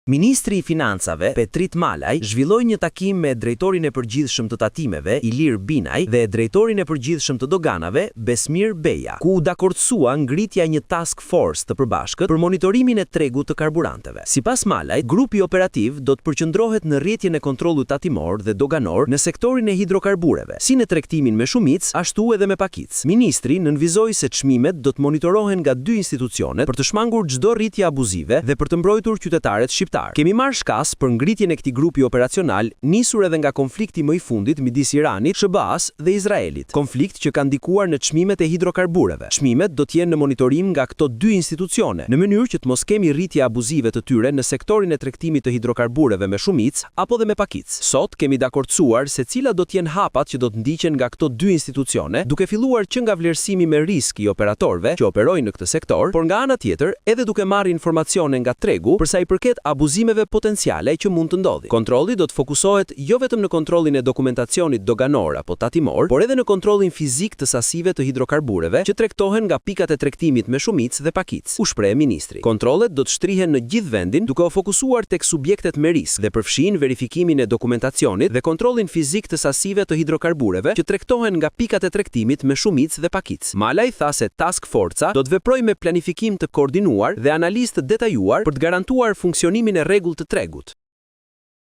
Ministri i Financave, Petrit Malaj, zhvilloi një takim me drejtorin e përgjithshëm të tatimeve, Ilir Binaj, dhe drejtorin e përgjithshëm të doganave, Besmir Beja, ku u dakordësua ngritja një task force të përbashkët për monitorimin e tregut të karburanteve. Sipas Malaj, grupi operativ do të përqendrohet në rrjetjen e kontrollit tatimor dhe doganor në sektorin e hidrokarbureve, si në tregtimin me shumicë, ashtu edhe me pakicë. Ministri nënvizoi se çmimet do të monitorohen nga dy institucionet për të shmangur çdo rritje abuzive dhe për të mbrojtur qytetarët shqiptar. Kemi marrë shkas për ngritjen e këtij grupi operacional, nisur edhe nga konflikti më i fundit midis Iranit, SBA-s dhe Izraelit. Konflikt që ka ndikuar në çmimet e hidrokarbureve. Çmimet do të jenë në monitorim nga këto dy institucione, në mënyrë që të mos kemi rritje abuzive të tyre në sektorin e tregtimit të hidrokarbureve me shumicë apo dhe me pakicë. Sot kemi dakordsuar se cilat do të jenë hapat që do të ndiqen nga këto dy institucione, duke filluar që nga vlerësimi me risk i operatorëve që operojnë në këtë sektor, por nga ana tjetër edhe duke marrë informacione nga tregu për sa i përket abuzimeve potenciale që mund të ndodhin. Kontrolli do të fokusohet jo vetëm në kontrollin e dokumentacionit doganor apo tatimor, por edhe në kontrollin fizik të sasive të hidrokarbureve që tregtohen nga pikat e tregtimit me shumicë dhe pakicë, u shpreh ministri. Kontrollet do të shtrihen në gjithë vendin duke u fokusuar tek subjektet me risk dhe përfshin verifikimin e dokumentacionit dhe kontrollin fizik të sasive të hidrokarbureve që tregtohen nga pikat e tregtimit me shumicë dhe pakicë. Malaj tha se task forca do të veprojë me planifikim të koordinuar dhe analizë të detajuar për të garantuar funksionimin e rregullt të tregut.